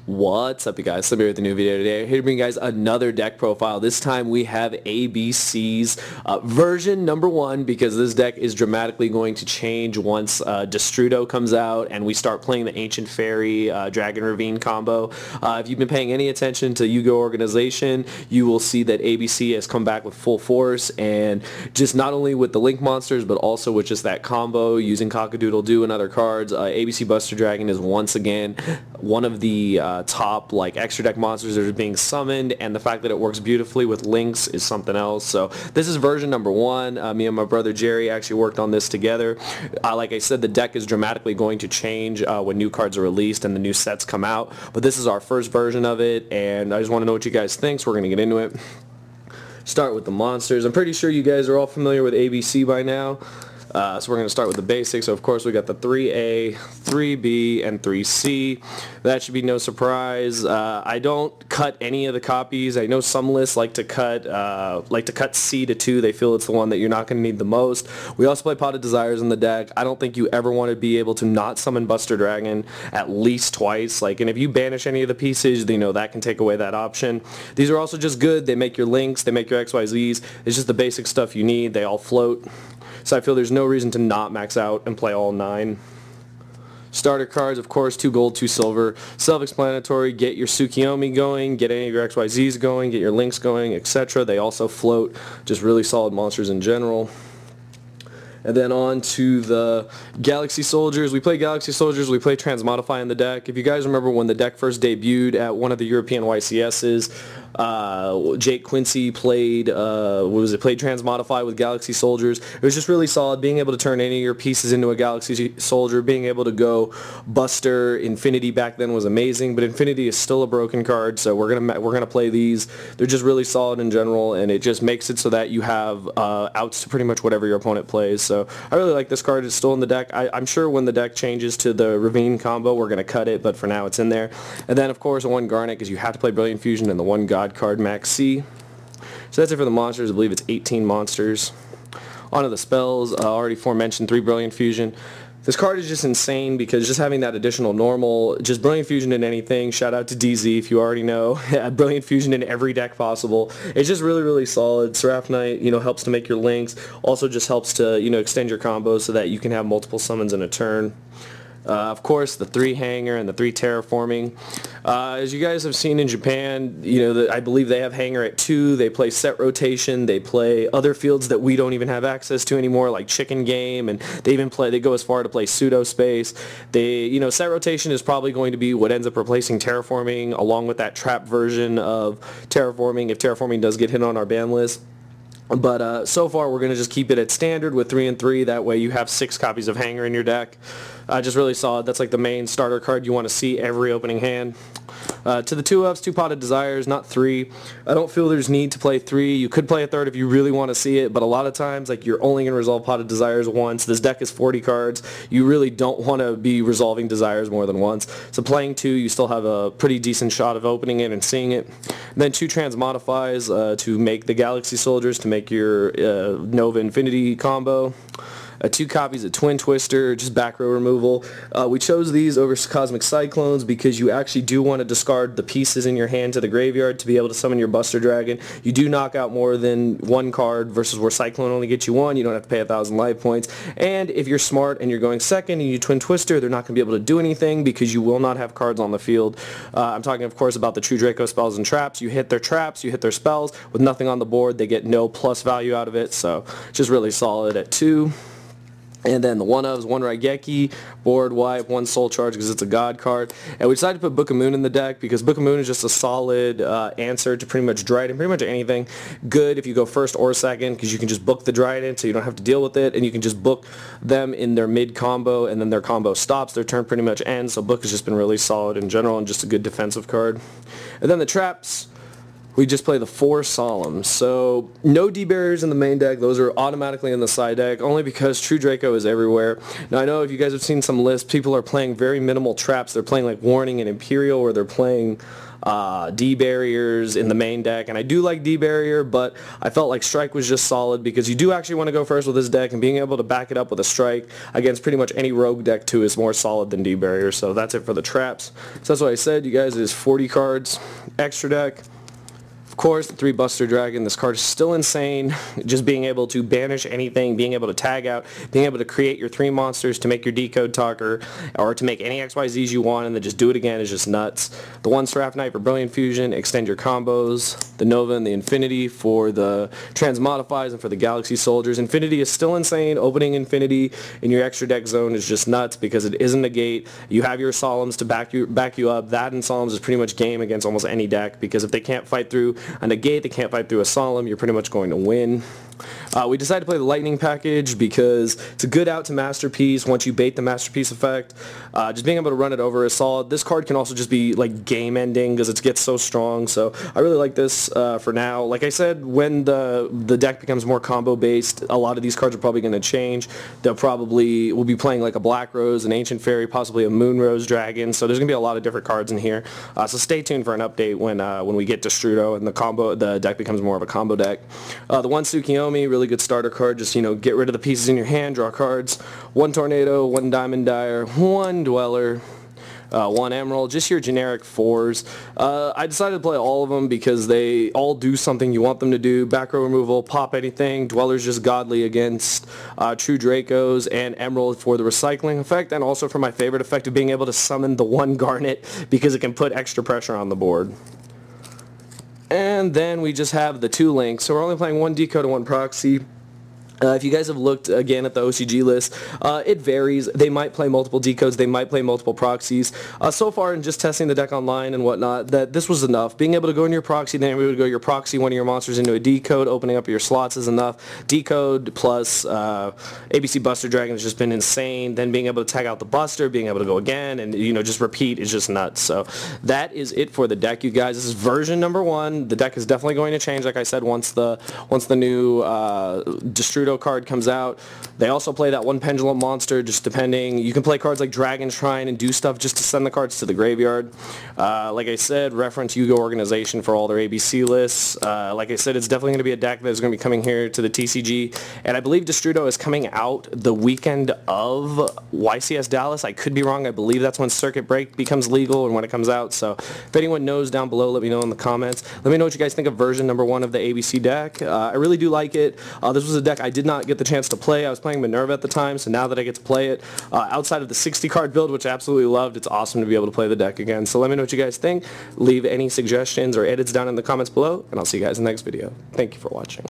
What's up, you guys? Slim here with a new video today. Here to bring you guys another deck profile. This time we have ABC's version number 1, because this deck is dramatically going to change once Destrudo comes out and we start playing the Ancient Fairy Dragon Ravine combo. If you've been paying any attention to Yu-Gi-Oh! Organization, you will see that ABC has come back with full force, and just not only with the Link monsters but also with just that combo using Cock-a-Doodle-Doo and other cards. ABC Buster Dragon is once again one of the top extra deck monsters that are being summoned, and the fact that it works beautifully with links is something else. So this is version number 1. Me and my brother Jerry actually worked on this together. Like I said, the deck is dramatically going to change when new cards are released and the new sets come out, but this is our first version of it, and I just want to know what you guys think, so we're going to get into it. Start with the monsters. I'm pretty sure you guys are all familiar with ABC by now. So we're going to start with the basics. So of course we got the 3A, 3B, and 3C. That should be no surprise. I don't cut any of the copies. I know some lists like to cut C to 2. They feel it's the one that you're not going to need the most. We also play Pot of Desires in the deck. I don't think you ever want to be able to not summon Buster Dragon at least twice. And if you banish any of the pieces, that can take away that option. These are also just good. They make your links. They make your XYZs. It's just the basic stuff you need. They all float. So I feel there's no reason to not max out and play all 9. Starter cards, of course, 2 gold, 2 silver. Self-explanatory. Get your Tsukiyomi going, get any of your XYZs going, get your links going, etc. They also float. Just really solid monsters in general. And then on to the Galaxy Soldiers. We play Galaxy Soldiers, we play Transmodify in the deck. If you guys remember when the deck first debuted at one of the European YCSs, Jake Quincy played Transmodify with Galaxy Soldiers. It was just really solid, being able to turn any of your pieces into a Galaxy Soldier, being able to go Buster. Infinity back then was amazing, but Infinity is still a broken card, so we're gonna play these. They're just really solid in general, and it just makes it so that you have outs to pretty much whatever your opponent plays. So I really like this card. It's still in the deck. I'm sure when the deck changes to the Ravine combo, we're going to cut it, but for now it's in there. And then, of course, 1 Garnet, because you have to play Brilliant Fusion, and the 1 God card, Max C. So that's it for the monsters. I believe it's 18 monsters. On to the spells. Already aforementioned 3 Brilliant Fusion. This card is just insane, because just having that additional normal, just Brilliant Fusion in anything, shout out to DZ if you already know, Brilliant Fusion in every deck possible. It's just really, really solid. Seraph Knight, helps to make your links, also just helps to, extend your combos so that you can have multiple summons in a turn. Of course, the 3 Hanger and the 3 Terraforming. As you guys have seen in Japan, I believe they have Hanger at 2. They play set rotation. They play other fields that we don't even have access to anymore, like Chicken Game, and they go as far to play Pseudo Space. Set rotation is probably going to be what ends up replacing Terraforming, along with that trap version of Terraforming if Terraforming does get hit on our ban list. But so far we're going to just keep it at standard with 3 and 3. That way you have 6 copies of Hanger in your deck. Just really solid. That's like the main starter card you want to see every opening hand. To the 2-ups, 2 Pot of Desires, not 3. I don't feel there's need to play 3. You could play a 3rd if you really want to see it, but a lot of times you're only going to resolve Pot of Desires once. This deck is 40 cards. You really don't want to be resolving Desires more than once. So playing 2, you still have a pretty decent shot of opening it and seeing it. And then 2 Transmodifies to make the Galaxy Soldiers, to make your Nova Infinity combo. 2 copies of Twin Twister, just back row removal. We chose these over Cosmic Cyclones because you actually do want to discard the pieces in your hand to the graveyard to be able to summon your Buster Dragon. You do knock out more than 1 card versus where Cyclone only gets you 1. You don't have to pay 1,000 life points. And if you're smart and you're going second and you Twin Twister, they're not going to be able to do anything because you will not have cards on the field. I'm talking, of course, about the True Draco spells and traps. You hit their traps, you hit their spells. With nothing on the board, they get no plus value out of it. So just really solid at 2. And then the 1-ofs, 1 Raigeki, board wipe, 1 soul charge because it's a god card. And we decided to put Book of Moon in the deck because Book of Moon is just a solid answer to pretty much Dryden, pretty much anything. Good if you go first or second because you can just book the Dryden so you don't have to deal with it, and you can just book them in their mid combo, and then their combo stops, their turn pretty much ends. So Book has just been really solid in general and just a good defensive card. And then the traps. we just play the 4 Solemns. So no D-barriers in the main deck. Those are automatically in the side deck, only because True Draco is everywhere. Now I know if you guys have seen some lists, people are playing very minimal traps. They're playing like Warning and Imperial, or they're playing D-barriers in the main deck, and I do like D-barrier, but I felt like Strike was just solid because you do actually want to go first with this deck, and being able to back it up with a Strike against pretty much any rogue deck too is more solid than D-barrier. So that's it for the traps. So that's what I said, you guys. It is 40 cards, extra deck. Of course, the 3 Buster Dragon. This card is still insane. Just being able to banish anything, being able to tag out, being able to create your 3 monsters to make your Decode Talker, or to make any XYZs you want and then just do it again is just nuts. The 1 Seraph Knight for Brilliant Fusion, extend your combos. The Nova and the Infinity for the Transmodifies and for the Galaxy Soldiers. Infinity is still insane. Opening Infinity in your extra deck zone is just nuts because it isn't a negate. You have your Solemns to back you up. That and Solemns is pretty much game against almost any deck, because if they can't fight through a negate, they can't fight through a Solemn, you're pretty much going to win. We decided to play the Lightning package because it's a good out to Masterpiece once you bait the Masterpiece effect. Just being able to run it over is solid. This card can also just be like game ending because it gets so strong, so I really like this for now. Like I said, when the deck becomes more combo based, a lot of these cards are probably going to change. We'll be playing like a Black Rose, an Ancient Fairy, possibly a Moon Rose Dragon, so there's going to be a lot of different cards in here. So stay tuned for an update when we get to Strudo and the deck becomes more of a combo deck. The 1 Tsukiyomi, really good starter card. Just, get rid of the pieces in your hand, draw cards. 1 Tornado, 1 Diamond Dire, 1 Dweller, 1 Emerald, just your generic 4s. I decided to play all of them because they all do something you want them to do. Back row removal, pop anything. Dweller's just godly against True Dracos, and Emerald for the recycling effect, and also for my favorite effect of being able to summon the 1 Garnet because it can put extra pressure on the board. And then we just have the 2 links, so we're only playing 1 Decode and 1 Proxy. If you guys have looked again at the OCG list, it varies. They might play multiple decodes, they might play multiple proxies. So far in just testing the deck online and whatnot, that this was enough. Being able to go in your proxy, then we would go your proxy, one of your monsters into a decode, opening up your slots is enough. Decode plus ABC Buster Dragon has just been insane. Then being able to tag out the Buster, being able to go again, and just repeat is just nuts. So that is it for the deck, you guys. This is version number 1. The deck is definitely going to change, like I said, once the new Destrudo card comes out. They also play that 1 Pendulum monster, just depending. You can play cards like Dragon Shrine and do stuff just to send the cards to the graveyard. Like I said, reference YUGIOH organization for all their ABC lists. Like I said, it's definitely going to be a deck that's going to be coming here to the TCG, and I believe Destrudo is coming out the weekend of YCS Dallas. I could be wrong. I believe that's when Circuit Break becomes legal and when it comes out. So if anyone knows down below, let me know in the comments. Let me know what you guys think of version number 1 of the ABC deck. I really do like it. This was a deck I did not get the chance to play. I was playing Minerva at the time, so now that I get to play it, outside of the 60 card build, which I absolutely loved, it's awesome to be able to play the deck again. So let me know what you guys think. Leave any suggestions or edits down in the comments below, and I'll see you guys in the next video. Thank you for watching.